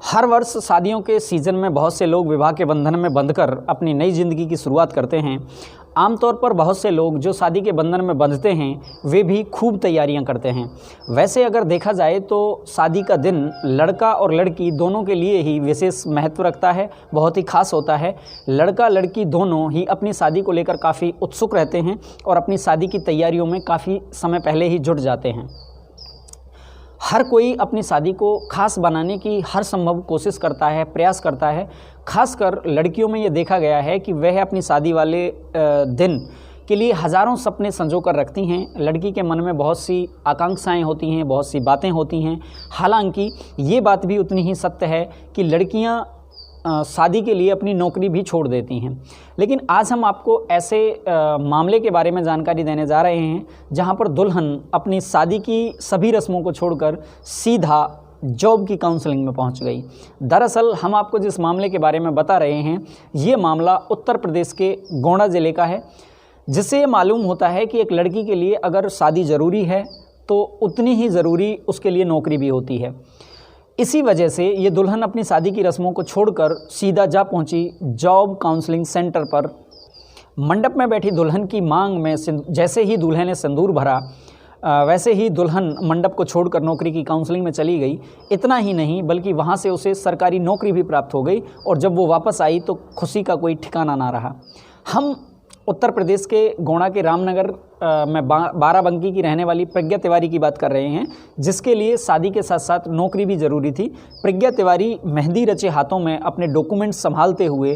हर वर्ष शादियों के सीज़न में बहुत से लोग विवाह के बंधन में बंधकर अपनी नई ज़िंदगी की शुरुआत करते हैं। आमतौर पर बहुत से लोग जो शादी के बंधन में बंधते हैं वे भी खूब तैयारियां करते हैं। वैसे अगर देखा जाए तो शादी का दिन लड़का और लड़की दोनों के लिए ही विशेष महत्व रखता है, बहुत ही खास होता है। लड़का लड़की दोनों ही अपनी शादी को लेकर काफ़ी उत्सुक रहते हैं और अपनी शादी की तैयारियों में काफ़ी समय पहले ही जुट जाते हैं। हर कोई अपनी शादी को खास बनाने की हर संभव कोशिश करता है, प्रयास करता है। खासकर लड़कियों में ये देखा गया है कि वह अपनी शादी वाले दिन के लिए हज़ारों सपने संजो कर रखती हैं। लड़की के मन में बहुत सी आकांक्षाएं होती हैं, बहुत सी बातें होती हैं। हालांकि ये बात भी उतनी ही सत्य है कि लड़कियां शादी के लिए अपनी नौकरी भी छोड़ देती हैं। लेकिन आज हम आपको ऐसे मामले के बारे में जानकारी देने जा रहे हैं जहां पर दुल्हन अपनी शादी की सभी रस्मों को छोड़कर सीधा जॉब की काउंसलिंग में पहुंच गई। दरअसल हम आपको जिस मामले के बारे में बता रहे हैं ये मामला उत्तर प्रदेश के गोंडा ज़िले का है, जिससे ये मालूम होता है कि एक लड़की के लिए अगर शादी ज़रूरी है तो उतनी ही ज़रूरी उसके लिए नौकरी भी होती है। इसी वजह से ये दुल्हन अपनी शादी की रस्मों को छोड़कर सीधा जा पहुंची जॉब काउंसलिंग सेंटर पर। मंडप में बैठी दुल्हन की मांग में जैसे ही दूल्हे ने सिंदूर भरा वैसे ही दुल्हन मंडप को छोड़कर नौकरी की काउंसलिंग में चली गई। इतना ही नहीं बल्कि वहां से उसे सरकारी नौकरी भी प्राप्त हो गई और जब वो वापस आई तो खुशी का कोई ठिकाना ना रहा। हम उत्तर प्रदेश के गोंडा के रामनगर में बाराबंकी की रहने वाली प्रज्ञा तिवारी की बात कर रहे हैं, जिसके लिए शादी के साथ साथ नौकरी भी ज़रूरी थी। प्रज्ञा तिवारी मेहंदी रचे हाथों में अपने डॉक्यूमेंट संभालते हुए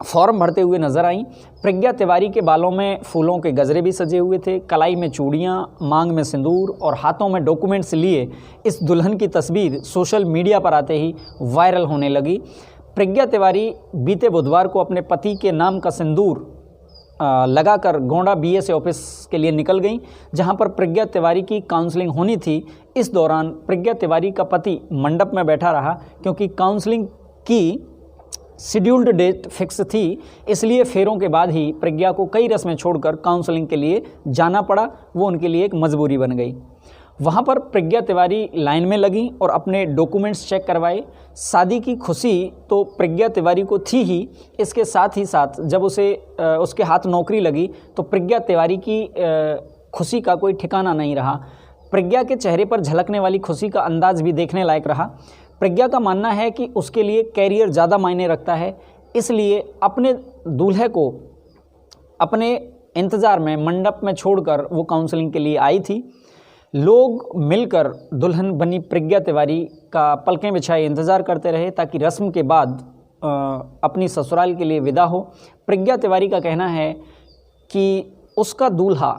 फॉर्म भरते हुए नजर आईं। प्रज्ञा तिवारी के बालों में फूलों के गजरे भी सजे हुए थे, कलाई में चूड़ियाँ, मांग में सिंदूर और हाथों में डॉक्यूमेंट्स लिए इस दुल्हन की तस्वीर सोशल मीडिया पर आते ही वायरल होने लगी। प्रज्ञा तिवारी बीते बुधवार को अपने पति के नाम का सिंदूर लगाकर गोंडा बीएसए ऑफिस के लिए निकल गईं, जहां पर प्रज्ञा तिवारी की काउंसलिंग होनी थी। इस दौरान प्रज्ञा तिवारी का पति मंडप में बैठा रहा क्योंकि काउंसलिंग की शेड्यूल्ड डेट फिक्स थी, इसलिए फेरों के बाद ही प्रज्ञा को कई रस्में छोड़कर काउंसलिंग के लिए जाना पड़ा। वो उनके लिए एक मजबूरी बन गई। वहाँ पर प्रज्ञा तिवारी लाइन में लगी और अपने डॉक्यूमेंट्स चेक करवाए। शादी की खुशी तो प्रज्ञा तिवारी को थी ही, इसके साथ ही साथ जब उसके हाथ नौकरी लगी तो प्रज्ञा तिवारी की खुशी का कोई ठिकाना नहीं रहा। प्रज्ञा के चेहरे पर झलकने वाली खुशी का अंदाज भी देखने लायक रहा। प्रज्ञा का मानना है कि उसके लिए कैरियर ज़्यादा मायने रखता है, इसलिए अपने दूल्हे को अपने इंतज़ार में मंडप में छोड़कर वो काउंसलिंग के लिए आई थी। लोग मिलकर दुल्हन बनी प्रज्ञा तिवारी का पलकें बिछाए इंतज़ार करते रहे ताकि रस्म के बाद अपनी ससुराल के लिए विदा हो। प्रज्ञा तिवारी का कहना है कि उसका दूल्हा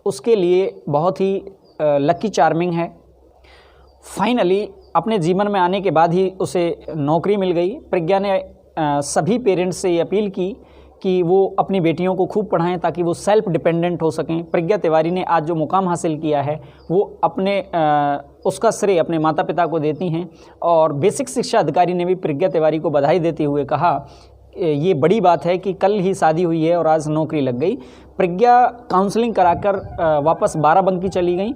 उसके लिए बहुत ही लकी चार्मिंग है। फाइनली अपने जीवन में आने के बाद ही उसे नौकरी मिल गई। प्रज्ञा ने सभी पेरेंट्स से ये अपील की कि वो अपनी बेटियों को खूब पढ़ाएं ताकि वो सेल्फ डिपेंडेंट हो सकें। प्रज्ञा तिवारी ने आज जो मुकाम हासिल किया है वो उसका श्रेय अपने माता पिता को देती हैं और बेसिक शिक्षा अधिकारी ने भी प्रज्ञा तिवारी को बधाई देते हुए कहा ये बड़ी बात है कि कल ही शादी हुई है और आज नौकरी लग गई। प्रज्ञा काउंसलिंग कराकर वापस बाराबंकी चली गई।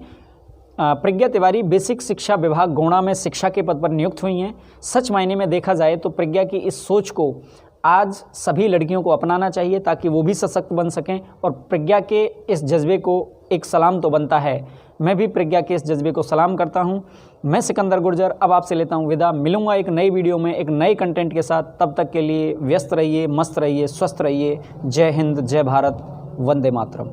प्रज्ञा तिवारी बेसिक शिक्षा विभाग गोंडा में शिक्षा के पद पर नियुक्त हुई हैं। सच मायने में देखा जाए तो प्रज्ञा की इस सोच को आज सभी लड़कियों को अपनाना चाहिए ताकि वो भी सशक्त बन सकें और प्रज्ञा के इस जज्बे को एक सलाम तो बनता है। मैं भी प्रज्ञा के इस जज्बे को सलाम करता हूं। मैं सिकंदर गुर्जर अब आपसे लेता हूं विदा। मिलूंगा एक नई वीडियो में एक नए कंटेंट के साथ। तब तक के लिए व्यस्त रहिए, मस्त रहिए, स्वस्थ रहिए। जय हिंद, जय भारत, वंदे मातरम।